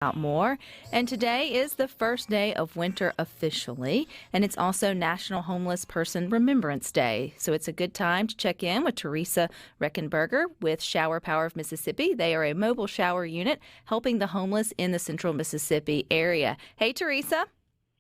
out more. And today is the first day of winter officially, and it's also National Homeless Person Remembrance Day. So it's a good time to check in with Teresa Renkenberger with ShowerPower of Mississippi. They are a mobile shower unit helping the homeless in the central Mississippi area. Hey, Teresa.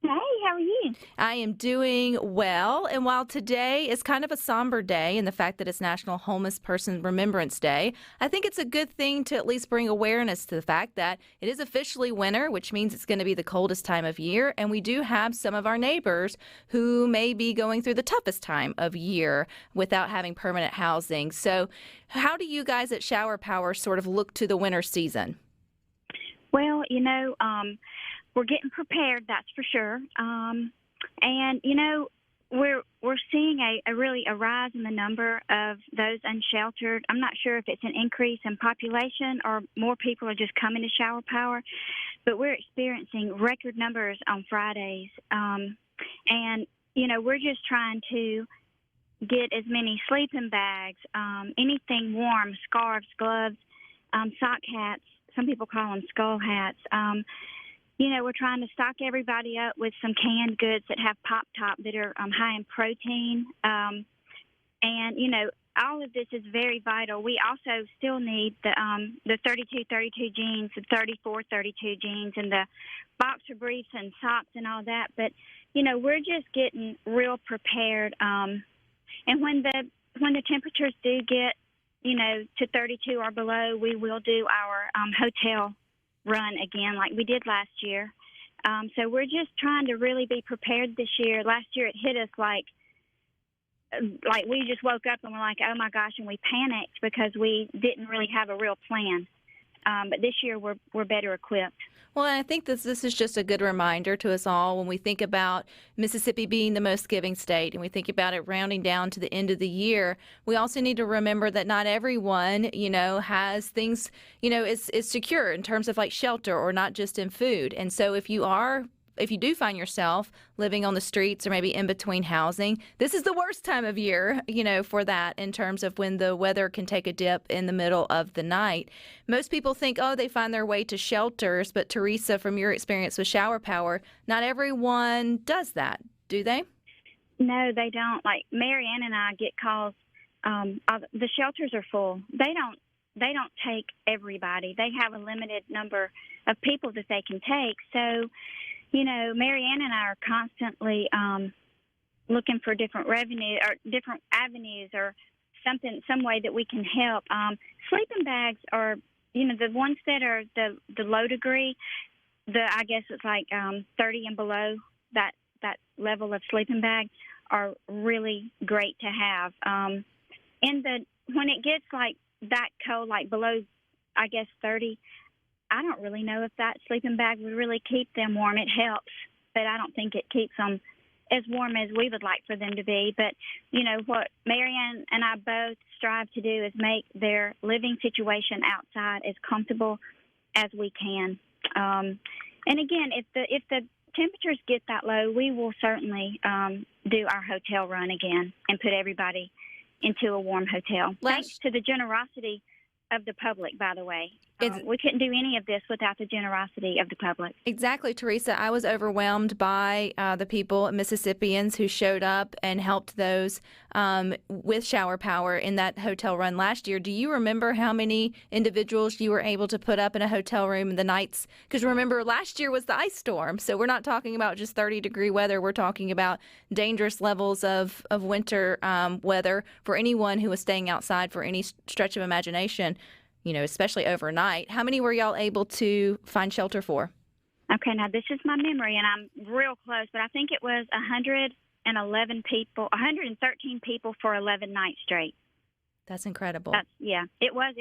Hey, how are you? I am doing well, and while today is kind of a somber day in the fact that it's National Homeless Person Remembrance Day, I think it's a good thing to at least bring awareness to the fact that it is officially winter, which means it's going to be the coldest time of year, and we do have some of our neighbors who may be going through the toughest time of year without having permanent housing. So how do you guys at ShowerPower sort of look to the winter season? Well, we're getting prepared, that's for sure. And we're seeing a rise in the number of those unsheltered. I'm not sure if it's an increase in population or more people are just coming to ShowerPower, but we're experiencing record numbers on Fridays. And we're just trying to get as many sleeping bags, anything warm, scarves, gloves, sock hats. Some people call them skull hats. We're trying to stock everybody up with some canned goods that have Pop Top that are high in protein. All of this is very vital. We also still need the 32-32 jeans, the 34-32 jeans, and the boxer briefs and socks and all that. But, we're just getting real prepared. And when the temperatures do get, to 32 or below, we will do our hotel run again like we did last year. So we're just trying to really be prepared this year. Last year it hit us like we just woke up and we're like, oh my gosh, and we panicked because we didn't really have a real plan. But this year we're better equipped. Well, I think this is just a good reminder to us all when we think about Mississippi being the most giving state and we think about it rounding down to the end of the year. We also need to remember that not everyone, has things, is secure in terms of like shelter or not just in food. And so if you do find yourself living on the streets or maybe in between housing, this is the worst time of year, for that in terms of when the weather can take a dip in the middle of the night. Most people think, they find their way to shelters. But Teresa, from your experience with ShowerPower, not everyone does that, do they? No, they don't. Like Mary Ann and I get calls. The shelters are full. They don't take everybody. They have a limited number of people that they can take. So, Mary Ann and I are constantly looking for different revenue or different avenues or some way that we can help. Sleeping bags are, the ones that are the low degree, I guess it's like 30 and below, that level of sleeping bag are really great to have. When it gets like that cold, like below, I guess 30, I don't really know if that sleeping bag would really keep them warm. It helps, but I don't think it keeps them as warm as we would like for them to be. But, what Marianne and I both strive to do is make their living situation outside as comfortable as we can. And again, if the temperatures get that low, we will certainly do our hotel run again and put everybody into a warm hotel. Thanks to the generosity of the public, by the way. We couldn't do any of this without the generosity of the public. Exactly, Teresa. I was overwhelmed by the people, Mississippians, who showed up and helped those with ShowerPower in that hotel run last year. Do you remember how many individuals you were able to put up in a hotel room in the nights? Because remember, last year was the ice storm, so we're not talking about just 30-degree weather. We're talking about dangerous levels of winter weather for anyone who was staying outside for any stretch of imagination. Especially overnight. How many were y'all able to find shelter for? Okay, now this is my memory, and I'm real close, but I think it was 113 people for 11 nights straight. That's incredible. It was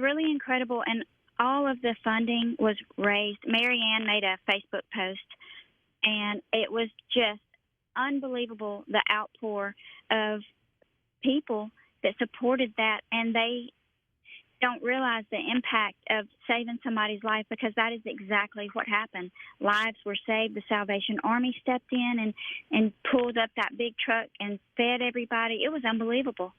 really incredible, and all of the funding was raised. Mary Ann made a Facebook post, and it was just unbelievable, the outpour of people that supported that, and they don't realize the impact of saving somebody's life, because that is exactly what happened. Lives were saved. The Salvation Army stepped in and pulled up that big truck and fed everybody. It was unbelievable.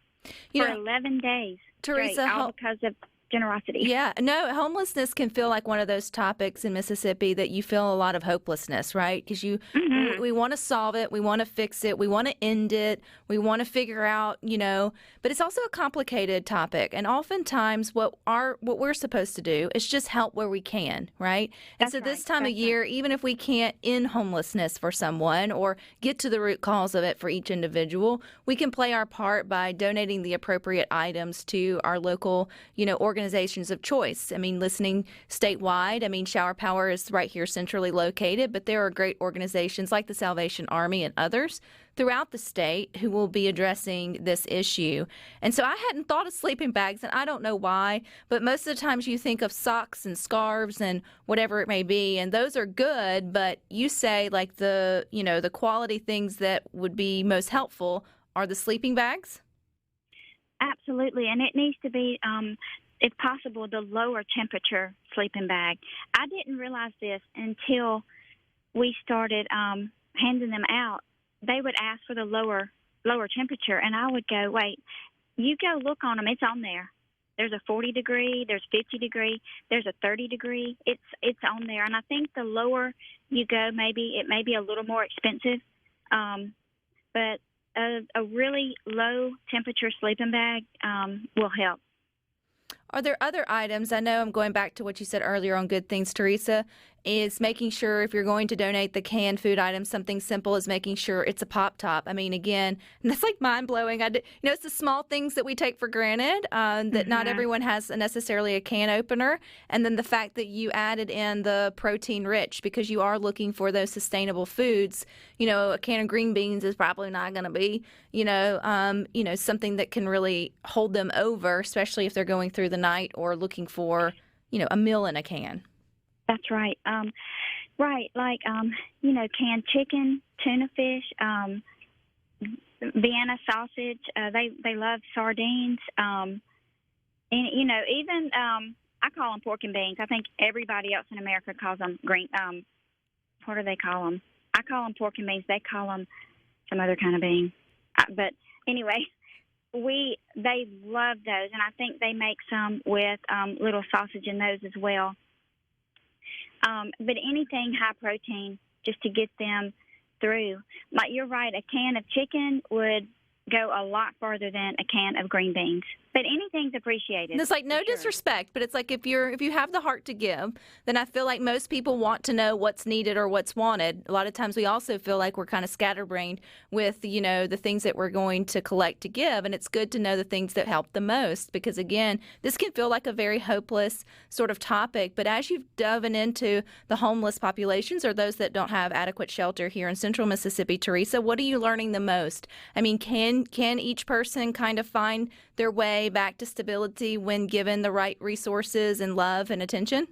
For 11 days. Teresa, straight, all because of generosity. Yeah, no, homelessness can feel like one of those topics in Mississippi that you feel a lot of hopelessness, right? Because Mm-hmm. we want to solve it, we want to fix it, we want to end it, we want to figure out, but it's also a complicated topic. And oftentimes what we're supposed to do is just help where we can, right? And That's so this right. time of That's year, even if we can't end homelessness for someone or get to the root cause of it for each individual, we can play our part by donating the appropriate items to our local, organizations of choice. I mean, listening statewide, ShowerPower is right here centrally located, but there are great organizations like the Salvation Army and others throughout the state who will be addressing this issue. And so I hadn't thought of sleeping bags, and I don't know why, but most of the times you think of socks and scarves and whatever it may be, and those are good, but you say like the quality things that would be most helpful are the sleeping bags? Absolutely, and it needs to be, if possible, the lower temperature sleeping bag. I didn't realize this until we started handing them out. They would ask for the lower temperature, and I would go, wait, you go look on them. It's on there. There's a 40 degree, there's 50 degree, there's a 30 degree. It's on there, and I think the lower you go, maybe it may be a little more expensive, but a really low temperature sleeping bag will help. Are there other items? I know I'm going back to what you said earlier on good things, Teresa, is making sure if you're going to donate the canned food items, something simple as making sure it's a pop top. I mean, again, that's like mind blowing. It's the small things that we take for granted that not everyone has necessarily a can opener. And then the fact that you added in the protein rich because you are looking for those sustainable foods. A can of green beans is probably not going to be, something that can really hold them over, especially if they're going through the night or looking for, a meal in a can. That's right. Right, like, canned chicken, tuna fish, Vienna sausage. They love sardines. And, even I call them pork and beans. I think everybody else in America calls them green. What do they call them? I call them pork and beans. They call them some other kind of bean. But anyway, they love those, and I think they make some with little sausage in those as well. But anything high protein just to get them through. Like you're right, a can of chicken would go a lot farther than a can of green beans. But anything's appreciated. And it's like no disrespect, but it's like if you have the heart to give, then I feel like most people want to know what's needed or what's wanted. A lot of times we also feel like we're kind of scatterbrained with, the things that we're going to collect to give. And it's good to know the things that help the most because, again, this can feel like a very hopeless sort of topic. But as you've dove into the homeless populations or those that don't have adequate shelter here in central Mississippi, Teresa, what are you learning the most? I mean, can each person kind of find their way back to stability when given the right resources and love and attention?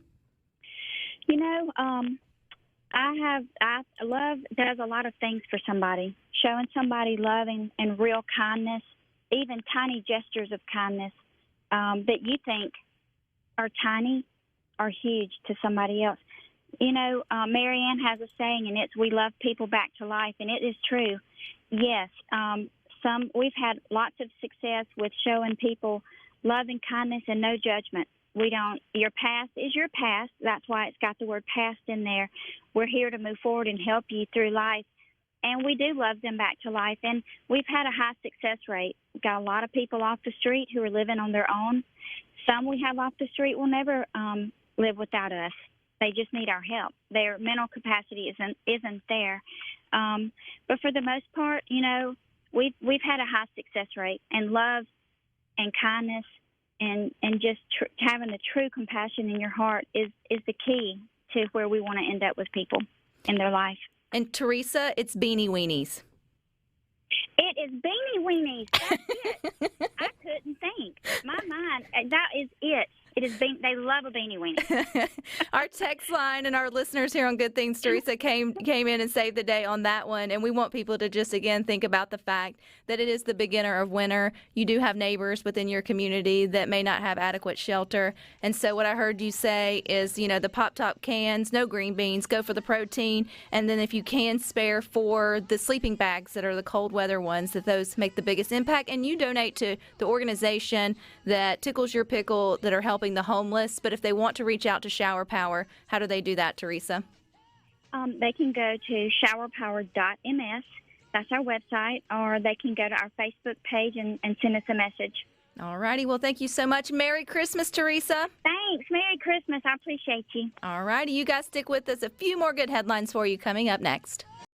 Love does a lot of things for somebody. Showing somebody love and real kindness, even tiny gestures of kindness that you think are tiny are huge to somebody else. Mary Ann has a saying, and it's, we love people back to life, and it is true. Yes, we've had lots of success with showing people love and kindness and no judgment. Your past is your past. That's why it's got the word past in there. We're here to move forward and help you through life. And we do love them back to life. And we've had a high success rate. We've got a lot of people off the street who are living on their own. Some we have off the street will never live without us. They just need our help. Their mental capacity isn't there. But for the most part, we've had a high success rate, and love and kindness and just having the true compassion in your heart is the key to where we want to end up with people in their life. And Teresa, it's beanie weenies. It is beanie weenies. That's it. I couldn't think. My mind, that is it. It is they love a beanie weenie. Our text line and our listeners here on Good Things, Teresa, came in and saved the day on that one. And we want people to just, again, think about the fact that it is the beginner of winter. You do have neighbors within your community that may not have adequate shelter. And so what I heard you say is, the pop-top cans, no green beans, go for the protein. And then if you can spare for the sleeping bags that are the cold weather ones, that those make the biggest impact. And you donate to the organization that tickles your pickle that are helping helping the homeless. But if they want to reach out to ShowerPower, how do they do that, Teresa? They can go to ShowerPower.ms. That's our website, or they can go to our Facebook page and send us a message. All righty. Well, thank you so much. Merry Christmas, Teresa. Thanks. Merry Christmas. I appreciate you. All righty. You guys stick with us. A few more good headlines for you coming up next.